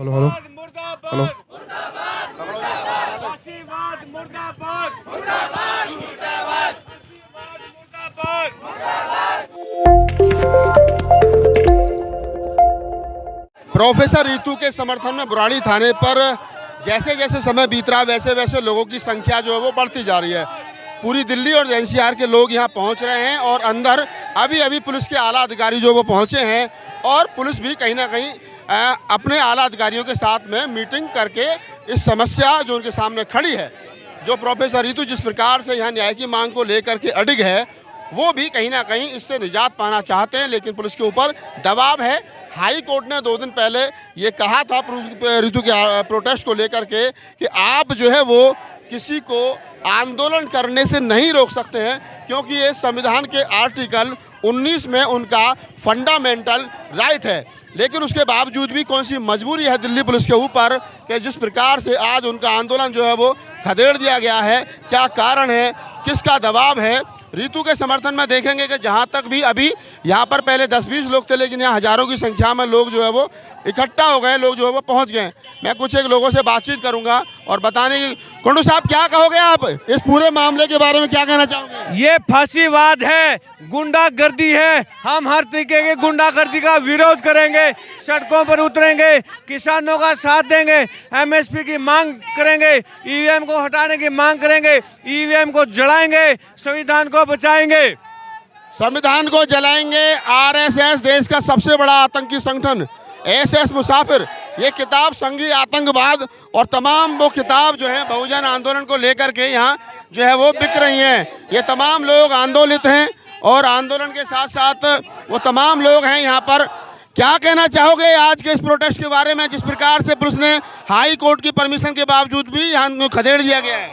Hello hello hello. Professor Ritu के समर्थन में बुराड़ी थाने पर जैसे जैसे समय बीत रहा है वैसे वैसे लोगों की संख्या जो है वो बढ़ती जा रही है। पूरी दिल्ली और एनसीआर के लोग यहाँ पहुँच रहे हैं और अंदर अभी अभी पुलिस के आला अधिकारी जो वो पहुँचे हैं और पुलिस भी कहीं ना कहीं अपने आला अधिकारियों के साथ में मीटिंग करके इस समस्या जो उनके सामने खड़ी है, जो प्रोफेसर रितु जिस प्रकार से यहाँ न्याय की मांग को लेकर के अडिग है, वो भी कहीं ना कहीं इससे निजात पाना चाहते हैं। लेकिन पुलिस के ऊपर दबाव है। हाई कोर्ट ने 2 दिन पहले ये कहा था रितु के प्रोटेस्ट को लेकर के कि आप जो है वो किसी को आंदोलन करने से नहीं रोक सकते हैं, क्योंकि ये संविधान के आर्टिकल 19 में उनका फंडामेंटल राइट है। लेकिन उसके बावजूद भी कौन सी मजबूरी है दिल्ली पुलिस के ऊपर कि जिस प्रकार से आज उनका आंदोलन जो है वो खदेड़ दिया गया है। क्या कारण है, किसका दबाव है? रितु के समर्थन में देखेंगे कि जहां तक भी अभी यहाँ पर पहले 10-20 लोग थे, लेकिन यहाँ हज़ारों की संख्या में लोग जो है वो इकट्ठा हो गए, लोग जो है वो पहुँच गए। मैं कुछ एक लोगों से बातचीत करूँगा और बताने की। कुंडू साहब, क्या कहोगे आप इस पूरे मामले के बारे में, क्या कहना चाहोगे? ये फांसीवाद है, गुंडागर्दी है। हम हर तरीके की गुंडागर्दी का विरोध करेंगे, सड़कों पर उतरेंगे, किसानों का साथ देंगे, एमएसपी की मांग करेंगे, ईवीएम को हटाने की मांग करेंगे, ईवीएम को जलाएंगे, संविधान को बचाएंगे। संविधान को जलाएंगे। आरएसएस देश का सबसे बड़ा आतंकी संगठन, एसएस मुसाफिर, ये किताब संघीय आतंकवाद और तमाम वो किताब जो है बहुजन आंदोलन को लेकर के यहाँ जो है वो बिक रही हैं। ये तमाम लोग आंदोलित हैं और आंदोलन के साथ साथ वो तमाम लोग हैं यहाँ पर। क्या कहना चाहोगे आज के इस प्रोटेस्ट के बारे में, जिस प्रकार से पुलिस ने हाई कोर्ट की परमिशन के बावजूद भी यहाँ खदेड़ दिया गया है?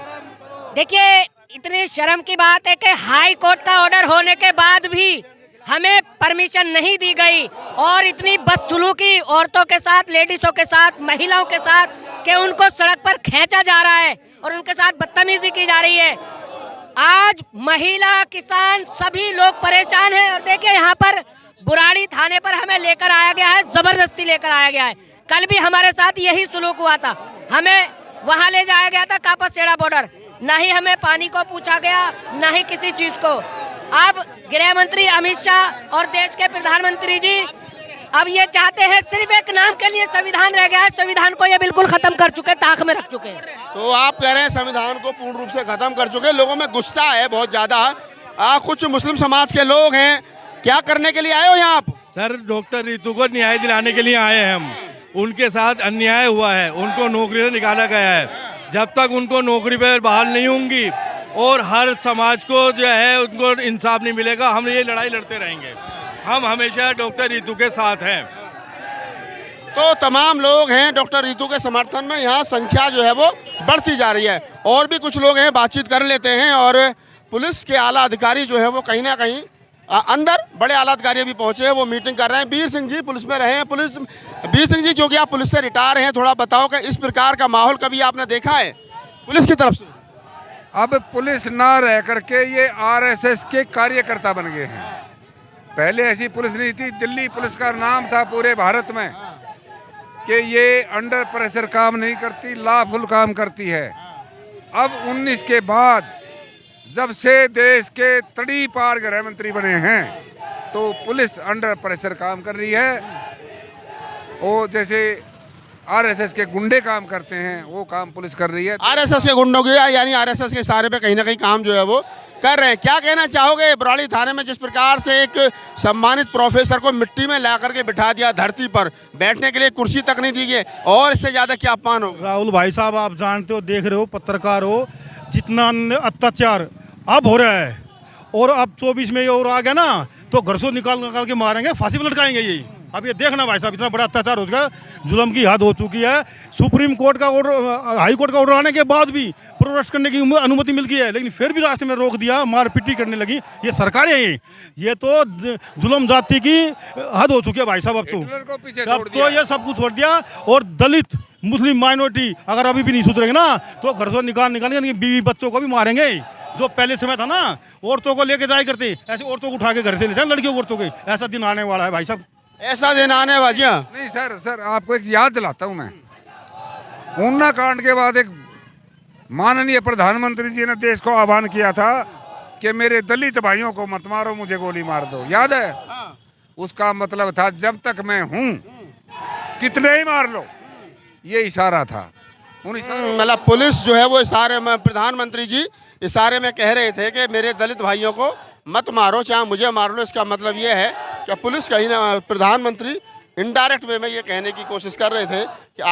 देखिए, इतनी शर्म की बात है कि हाई कोर्ट का ऑर्डर होने के बाद भी हमें परमिशन नहीं दी गई और इतनी बदसलूकी औरतों के साथ, लेडीजों के साथ, महिलाओं के साथ कि उनको सड़क पर खींचा जा रहा है और उनके साथ बदतमीजी की जा रही है। आज महिला, किसान सभी लोग परेशान हैं और देखिए यहाँ पर बुराड़ी थाने पर हमें लेकर आया गया है, जबरदस्ती लेकर आया गया है। कल भी हमारे साथ यही सुलूक हुआ था, हमें वहाँ ले जाया गया था कापा-सेड़ा बॉर्डर। न ही हमें पानी को पूछा गया, न ही किसी चीज को। अब गृह मंत्री अमित शाह और देश के प्रधानमंत्री जी अब ये चाहते हैं, सिर्फ एक नाम के लिए संविधान रह गया है, संविधान को ये बिल्कुल खत्म कर चुके, ताक में रख चुके हैं। तो आप कह रहे हैं संविधान को पूर्ण रूप से खत्म कर चुके। लोगों में गुस्सा है बहुत ज्यादा। कुछ मुस्लिम समाज के लोग हैं, क्या करने के लिए आए हो यहाँ आप? सर, डॉक्टर रितु को न्याय दिलाने के लिए आए हैं हम। उनके साथ अन्याय हुआ है, उनको नौकरी से निकाला गया है। जब तक उनको नौकरी पर बहाल नहीं होंगी और हर समाज को जो है उनको इंसाफ नहीं मिलेगा, हम ये लड़ाई लड़ते रहेंगे। हम हमेशा डॉक्टर रितु के साथ हैं। तो तमाम लोग हैं डॉक्टर रितु के समर्थन में, यहाँ संख्या जो है वो बढ़ती जा रही है। और भी कुछ लोग हैं, बातचीत कर लेते हैं। और पुलिस के आला अधिकारी जो है वो कहीं ना कहीं अंदर बड़े आला अधिकारी भी पहुंचे हैं, वो मीटिंग कर रहे हैं। वीर सिंह जी पुलिस में रहे हैं। वीर सिंह जी, क्योंकि आप पुलिस से रिटायर हैं, थोड़ा बताओ कि इस प्रकार का माहौल कभी आपने देखा है पुलिस की तरफ से? अब पुलिस ना रह करके ये आरएसएस के कार्यकर्ता बन गए हैं। पहले ऐसी पुलिस नहीं थी। दिल्ली पुलिस का नाम था पूरे भारत में कि ये अंडर प्रेशर काम नहीं करती, लॉफुल काम करती है। अब 19 के बाद जब से देश के तड़ी पार गृह मंत्री बने हैं तो पुलिस अंडर प्रेशर काम कर रही है। वो जैसे आरएसएस के गुंडे काम करते हैं वो काम पुलिस कर रही है। आरएसएस के गुंडों के, यानी आरएसएस के इशारे पे कहीं ना कहीं काम जो है वो कर रहे हैं। क्या कहना चाहोगे बुराड़ी थाने में जिस प्रकार से एक सम्मानित प्रोफेसर को मिट्टी में ला करके बिठा दिया, धरती पर बैठने के लिए कुर्सी तक नहीं दी गई, और इससे ज्यादा क्या अपमान हो? राहुल भाई साहब, आप जानते हो, देख रहे हो, पत्रकार हो, जितना अत्याचार अब हो रहा है और अब 24 में और आ गया ना तो घर से निकाल के मारेंगे, फांसी पर लटकाएंगे। यही अब ये देखना भाई साहब, इतना बड़ा अत्याचार हो गया, जुल्म की हद हो चुकी है। सुप्रीम कोर्ट का ऑर्डर, हाई कोर्ट का ऑर्डर आने के बाद भी प्रोटेस्ट करने की अनुमति मिल गई है, लेकिन फिर भी रास्ते में रोक दिया, मारपीटी करने लगी। ये सरकारें हैं, ये तो जुल्म जाति की हद हो चुकी है भाई साहब। अब तो ये सब कुछ छोड़ दिया। और दलित, मुस्लिम माइनॉरिटी अगर अभी भी नहीं सुधरेंगे ना तो घर से निकालेंगे, बीवी बच्चों को भी मारेंगे। जो पहले समय था ना, औरतों को लेके जाया करते, ऐसे औरतों को उठा के घर से ले जाए, लड़कियों औरतों के, ऐसा दिन आने वाला है भाई साहब। ऐसा दिन आने बाजियाँ। नहीं सर आपको एक याद दिलाता हूँ मैं। ऊना कांड के बाद एक माननीय प्रधानमंत्री जी ने देश को आह्वान किया था कि मेरे दलित भाइयों को मत मारो, मुझे गोली मार दो, याद है? उसका मतलब था जब तक मैं हूँ कितने ही मार लो, ये इशारा था। मतलब पुलिस जो है वो इशारे में, प्रधानमंत्री जी इशारे में कह रहे थे कि मेरे दलित भाइयों को मत मारो, चाहे मुझे मार लो। इसका मतलब ये है कि पुलिस कहीं ना, प्रधानमंत्री इनडायरेक्ट वे में ये कहने की कोशिश कर रहे थे कि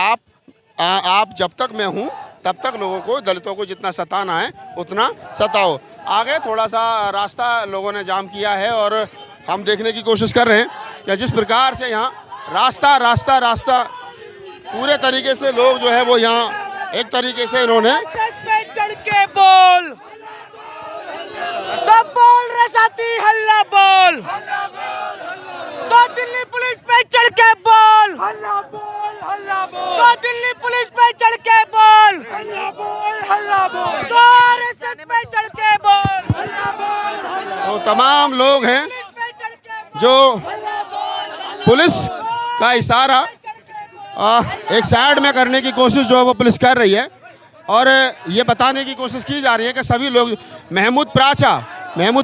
आप जब तक मैं हूँ तब तक लोगों को, दलितों को जितना सताना है उतना सताओ। आगे थोड़ा सा रास्ता लोगों ने जाम किया है और हम देखने की कोशिश कर रहे हैं कि जिस प्रकार से यहाँ रास्ता पूरे तरीके से लोग जो है वो यहाँ एक तरीके से इन्होंने चढ़ के बोल तो बोल रे साथी हल्ला बोल, तो दिल्ली पुलिस पे चढ़ के बोल हल्ला बोल, तो दिल्ली पुलिस पे चढ़ के बोल हल्ला बोल, तो आरएसएस पे चढ़ के बोल हल्ला बोल। तो तमाम लोग हैं जो पुलिस का इशारा एक साइड में करने की कोशिश जो है वो पुलिस कर रही है और ये बताने की कोशिश की जा रही है कि सभी लोग, महमूद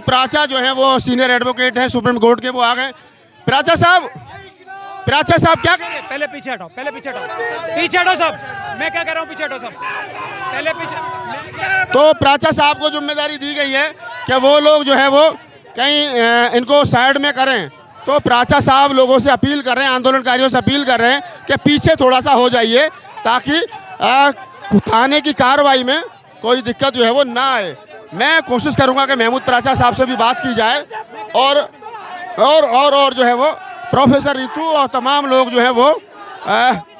प्राचा जो है वो सीनियर एडवोकेट हैं सुप्रीम कोर्ट के, वो आ गए। प्राचा साहब क्या कह रहे हैं? पहले पीछे हटो सब, मैं क्या कह रहा हूँ, पीछे हटो सब, पहले पीछे। तो प्राचा साहब को जिम्मेदारी दी गई है कि वो लोग जो है वो कहीं इनको साइड में करें। तो प्राचा साहब लोगों से अपील कर रहे हैं, आंदोलनकारियों से अपील कर रहे हैं कि पीछे थोड़ा सा हो जाइए ताकि थाने की कार्रवाई में कोई दिक्कत जो है वो ना आए। मैं कोशिश करूंगा कि महमूद प्राचा साहब से भी बात की जाए और जो है वो प्रोफेसर रितु और तमाम लोग जो है वो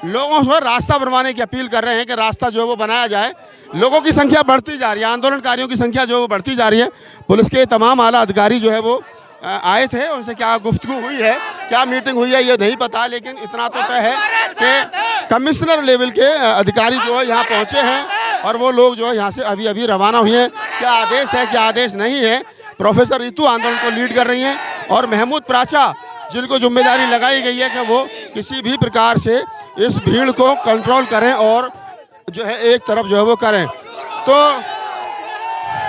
लोगों से रास्ता बनवाने की अपील कर रहे हैं कि रास्ता जो है वो बनाया जाए। लोगों की संख्या बढ़ती जा रही है, आंदोलनकारियों की संख्या जो है वो बढ़ती जा रही है। पुलिस के तमाम आला अधिकारी जो है वो आए थे, उनसे क्या गुफ्तगू हुई है, क्या मीटिंग हुई है ये नहीं पता, लेकिन इतना तो तय है कि कमिश्नर लेवल के अधिकारी जो है यहाँ पहुँचे हैं और वो लोग जो है यहाँ से अभी रवाना हुए हैं। क्या आदेश है क्या आदेश नहीं है, प्रोफेसर रितु आंदोलन को लीड कर रही हैं और महमूद प्राचा जिनको जिम्मेदारी लगाई गई है कि वो किसी भी प्रकार से इस भीड़ को कंट्रोल करें और जो है एक तरफ जो है वो करें। तो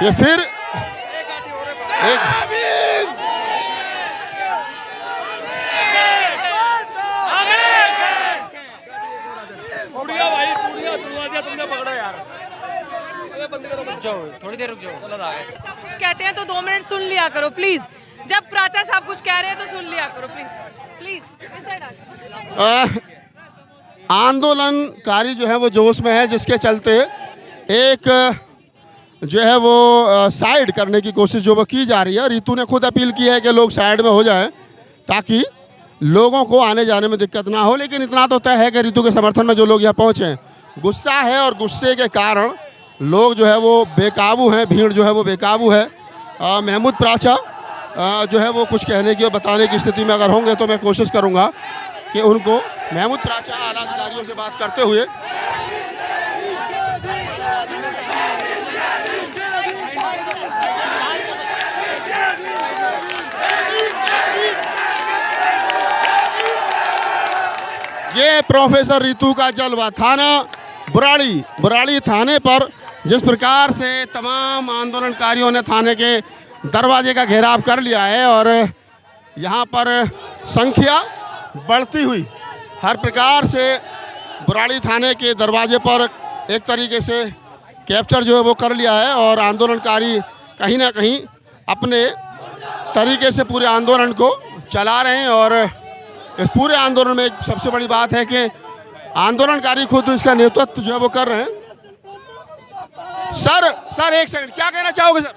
ये फिर एक थोड़ी देर रुक जाओ। कहते हैं तो 2 मिनट सुन लिया करो प्लीज। जब प्राचा साहब कुछ कह रहे हैं तो सुन लिया करो प्लीज। आंदोलनकारी जो है वो जोश में है, जिसके चलते एक जो है वो साइड करने की कोशिश जो वो की जा रही है। रितु ने खुद अपील की है कि लोग साइड में हो जाएं ताकि लोगों को आने जाने में दिक्कत ना हो। लेकिन इतना तो तय है कि रितु के समर्थन में जो लोग यहाँ पहुँचे हैं, गुस्सा है और गुस्से के कारण लोग जो है वो बेकाबू हैं, भीड़ जो है वो बेकाबू है। महमूद प्राचा जो है वो कुछ कहने की और बताने की स्थिति में अगर होंगे तो मैं कोशिश करूंगा कि उनको, महमूद प्राचा आला अधिकारियों से बात करते हुए ये प्रोफेसर रितु का जलवा। थाना बुराड़ी थाने पर जिस प्रकार से तमाम आंदोलनकारियों ने थाने के दरवाजे का घेराव कर लिया है और यहाँ पर संख्या बढ़ती हुई हर प्रकार से बुराड़ी थाने के दरवाजे पर एक तरीके से कैप्चर जो है वो कर लिया है और आंदोलनकारी कहीं ना कहीं अपने तरीके से पूरे आंदोलन को चला रहे हैं। और इस पूरे आंदोलन में एक सबसे बड़ी बात है कि आंदोलनकारी खुद इसका नेतृत्व जो है वो कर रहे हैं। सर एक सेकंड, क्या कहना चाहोगे सर?